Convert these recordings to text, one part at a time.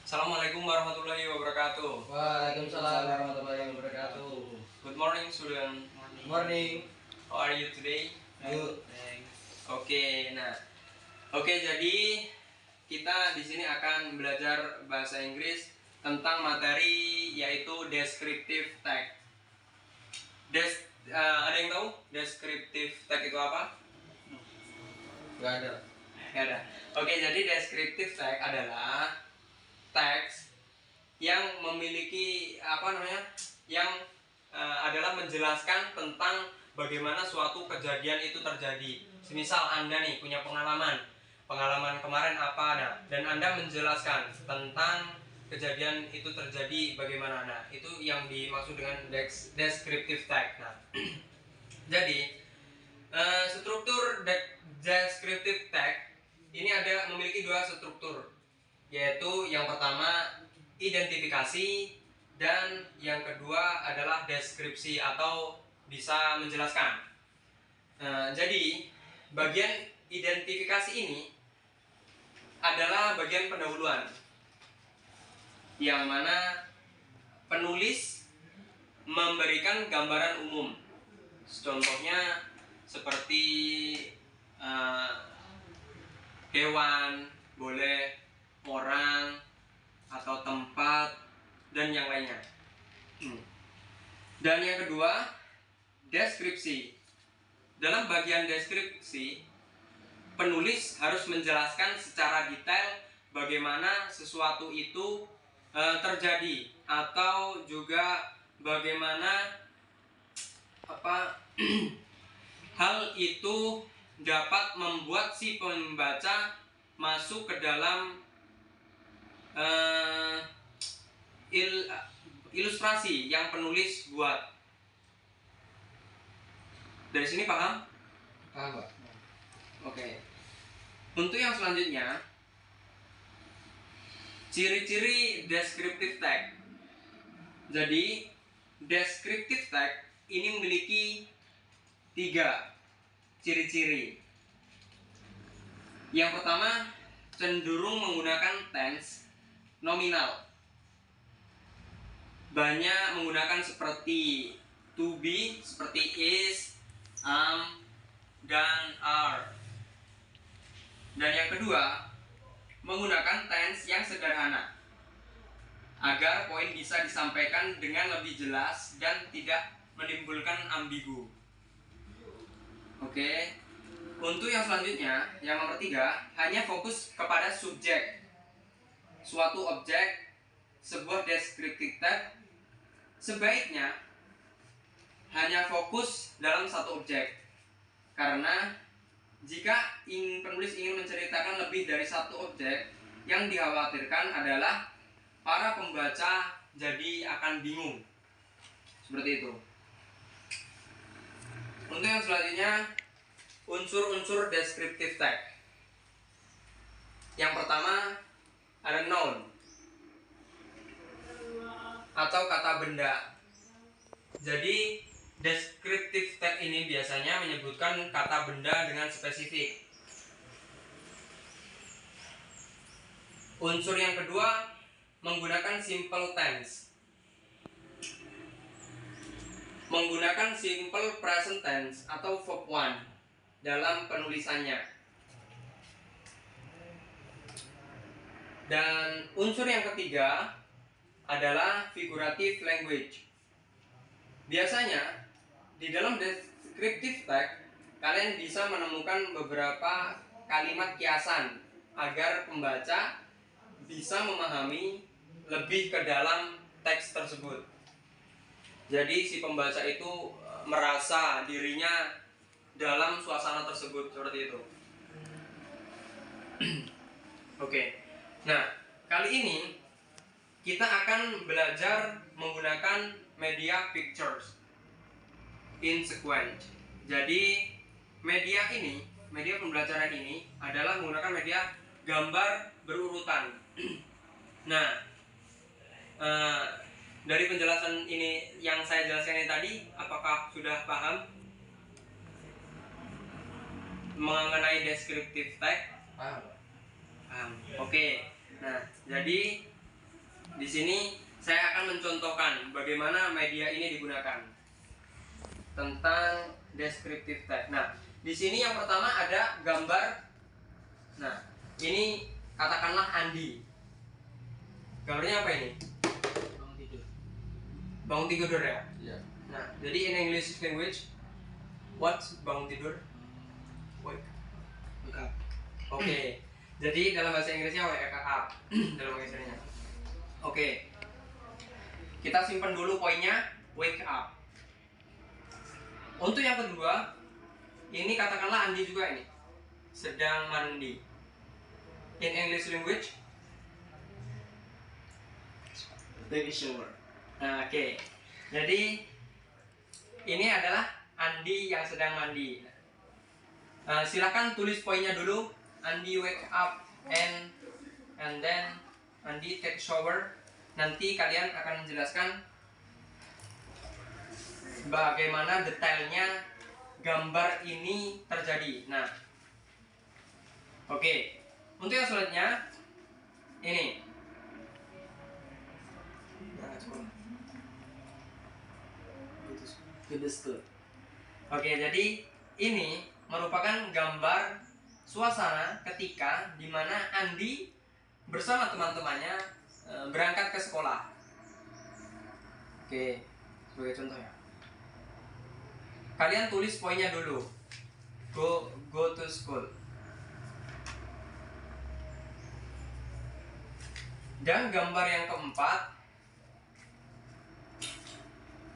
Assalamualaikum warahmatullahi wabarakatuh. Waalaikumsalam warahmatullahi wabarakatuh. Good morning, student. Morning. How are you today? Good. Thanks. Jadi kita di sini akan belajar bahasa Inggris tentang materi yaitu descriptive tag. Ada yang tahu descriptive tag itu apa? Gak ada. Nggak ada. Jadi descriptive tag adalah teks yang memiliki adalah menjelaskan tentang bagaimana suatu kejadian itu terjadi. Semisal Anda nih punya pengalaman kemarin dan Anda menjelaskan tentang kejadian itu terjadi bagaimana. Nah, itu yang dimaksud dengan descriptive tag. Nah, jadi struktur descriptive tag ini memiliki dua struktur, yaitu yang pertama identifikasi dan yang kedua adalah deskripsi atau bisa menjelaskan. Jadi bagian identifikasi ini adalah bagian pendahuluan, yang mana penulis memberikan gambaran umum. Contohnya seperti hewan, boleh orang atau tempat dan yang lainnya. Dan yang kedua, deskripsi. Dalam bagian deskripsi, penulis harus menjelaskan secara detail bagaimana sesuatu itu terjadi, atau juga bagaimana hal itu dapat membuat si pembaca masuk ke dalam ilustrasi yang penulis buat. Dari sini paham? Paham, Pak? Oke. Untuk yang selanjutnya, ciri-ciri descriptive tag. Jadi descriptive tag ini memiliki 3 ciri-ciri. Yang pertama, cenderung menggunakan tense nominal. Banyak menggunakan seperti to be, seperti is, dan are. Dan yang kedua, menggunakan tense yang sederhana agar poin bisa disampaikan dengan lebih jelas dan tidak menimbulkan ambigu. Oke. Untuk yang selanjutnya, yang nomor 3, hanya fokus kepada subjek suatu objek. Sebuah descriptive tag sebaiknya hanya fokus dalam satu objek, karena jika penulis ingin menceritakan lebih dari satu objek, yang dikhawatirkan adalah para pembaca jadi akan bingung. Seperti itu. Untuk yang selanjutnya, unsur-unsur descriptive tag. Yang pertama ada noun atau kata benda. Jadi descriptive tag ini biasanya menyebutkan kata benda dengan spesifik. Unsur yang kedua menggunakan simple tense. Menggunakan simple present tense atau verb one dalam penulisannya. Dan unsur yang ketiga adalah figurative language. Biasanya di dalam descriptive tag kalian bisa menemukan beberapa kalimat kiasan agar pembaca bisa memahami lebih ke dalam teks tersebut. Jadi si pembaca itu merasa dirinya dalam suasana tersebut, seperti itu. Oke. Nah, kali ini kita akan belajar menggunakan media pictures in sequence. Jadi media pembelajaran ini adalah menggunakan media gambar berurutan. Nah, dari penjelasan ini yang saya jelaskan ini tadi, apakah sudah paham mengenai descriptive tag? Paham. Paham. Oke. Nah, jadi Di sini saya akan mencontohkan bagaimana media ini digunakan tentang descriptive text. Nah, di sini yang pertama ada gambar. Nah, ini katakanlah Andi. Gambarnya apa ini? Bangun tidur. Bangun tidur ya? Iya. Nah, jadi in English language, what bangun tidur? Wake. Wake up. Oke. Jadi dalam bahasa Inggrisnya wake up dalam bahasa Inggrisnya. Oke. Kita simpan dulu poinnya wake up. Untuk yang kedua, ini katakanlah Andi juga ini sedang mandi. In English language, Take a shower. nah, oke. Jadi ini adalah Andi yang sedang mandi. Silakan tulis poinnya dulu. Andi wake up and then Andi take shower. Nanti kalian akan menjelaskan bagaimana detailnya gambar ini terjadi. Nah, oke. Untuk yang selanjutnya ini berangkat sekolah. To the school. Oke, jadi ini merupakan gambar suasana ketika di mana Andi bersama teman-temannya berangkat ke sekolah. Oke, sebagai contoh ya. Kalian tulis poinnya dulu. Go to school. Dan gambar yang keempat,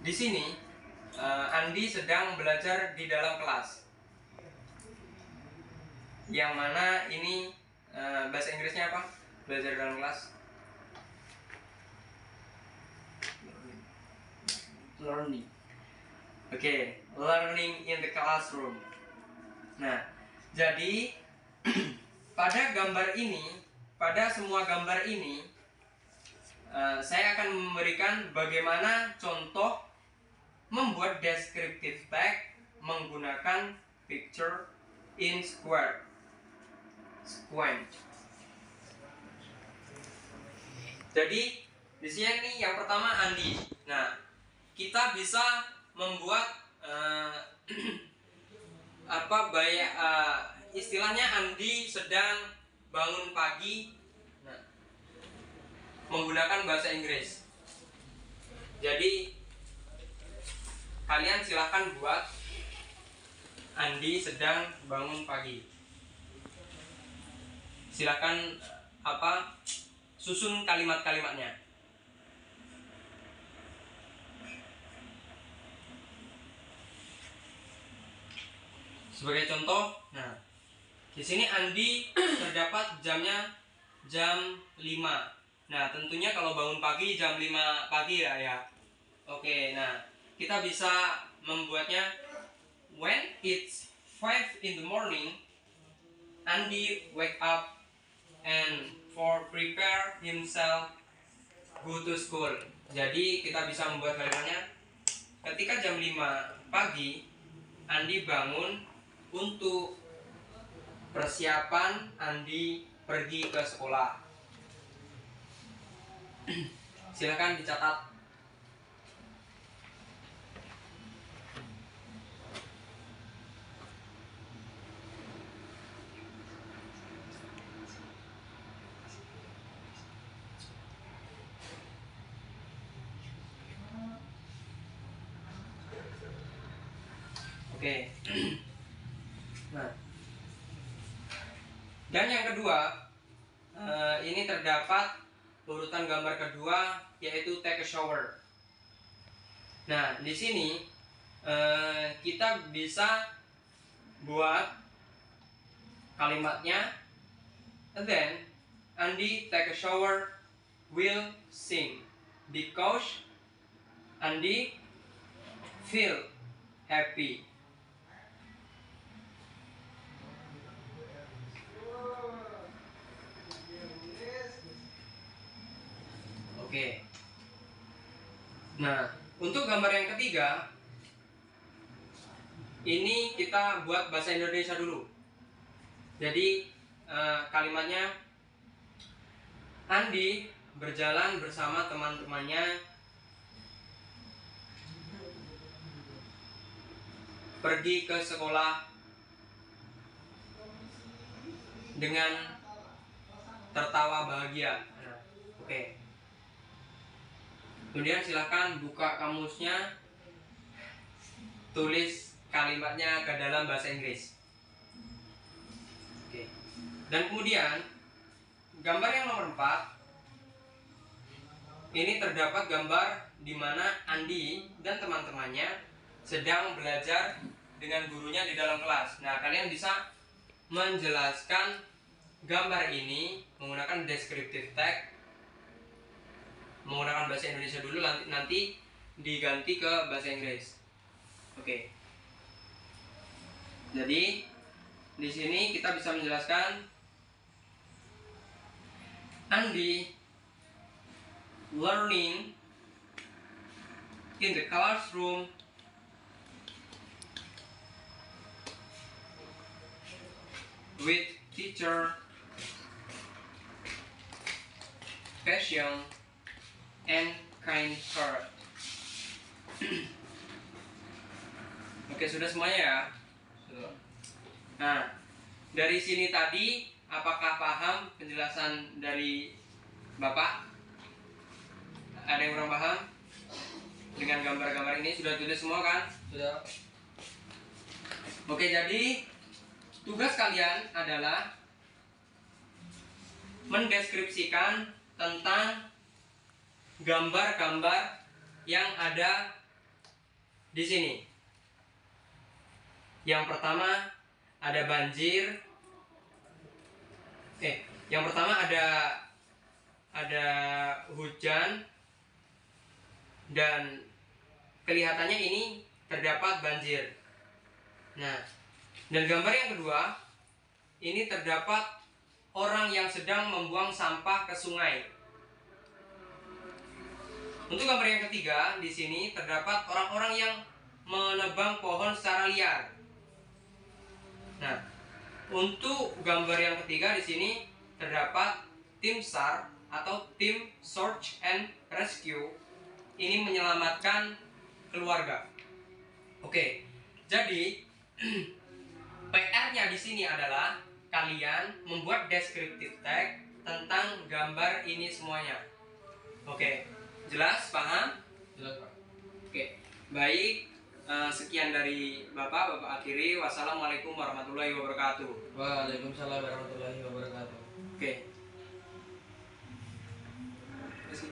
di sini Andi sedang belajar di dalam kelas. Yang mana ini bahasa Inggrisnya apa? Belajar dalam kelas. Learning. Oke, learning in the classroom. Nah, jadi pada gambar ini, pada semua gambar ini, saya akan memberikan bagaimana contoh membuat descriptive text menggunakan picture in square. Jadi di sini yang pertama Andi. Nah, kita bisa membuat istilahnya Andi sedang bangun pagi. Nah, menggunakan bahasa Inggris. Jadi kalian silahkan buat Andi sedang bangun pagi. Silakan susun kalimat-kalimatnya. Sebagai contoh, nah di sini Andi terdapat jamnya jam 5. Nah, tentunya kalau bangun pagi jam 5 pagi ya. Oke, nah kita bisa membuatnya when it's 5 in the morning, Andi wake up and for prepare himself go to school. Jadi kita bisa membuat kalimatnya ketika jam 5 pagi Andi bangun untuk persiapan Andi pergi ke sekolah. Silakan dicatat. Oke. Nah, dan yang kedua, ini terdapat urutan gambar kedua yaitu take a shower. Nah, di sini kita bisa buat kalimatnya, and then Andi take a shower will sing because Andi feel happy. Oke. Nah, untuk gambar yang ketiga, ini kita buat bahasa Indonesia dulu. Jadi kalimatnya Andi berjalan bersama teman-temannya pergi ke sekolah dengan tertawa bahagia. Nah, oke. Kemudian silahkan buka kamusnya, tulis kalimatnya ke dalam bahasa Inggris. Oke. Dan kemudian gambar yang nomor 4 ini terdapat gambar di mana Andi dan teman-temannya sedang belajar dengan gurunya di dalam kelas. Nah, kalian bisa menjelaskan gambar ini menggunakan descriptive tag, menggunakan bahasa Indonesia dulu, nanti diganti ke bahasa Inggris. Oke. Jadi di sini kita bisa menjelaskan Andi learning in the classroom with teacher, passion, and kind heart. Oke, sudah semuanya ya? Sudah. Nah, dari sini tadi apakah paham penjelasan dari Bapak? Ada yang kurang paham? Dengan gambar-gambar ini sudah tulis semua kan? Sudah. Oke, jadi tugas kalian adalah mendeskripsikan tentang gambar-gambar yang ada di sini. Yang pertama ada banjir. Yang pertama ada hujan dan kelihatannya ini terdapat banjir. Nah, dan gambar yang kedua ini terdapat orang yang sedang membuang sampah ke sungai. Untuk gambar yang ketiga di sini terdapat orang-orang yang menebang pohon secara liar. Nah, untuk gambar yang ketiga di sini terdapat tim SAR atau tim Search and Rescue. Ini menyelamatkan keluarga. Oke, jadi PR-nya di sini adalah kalian membuat descriptive tag tentang gambar ini semuanya. Oke, jelas, paham? Jelas, Pak. Oke, baik. Sekian dari Bapak akhiri. Wassalamualaikum warahmatullahi wabarakatuh. Waalaikumsalam warahmatullahi wabarakatuh. Oke.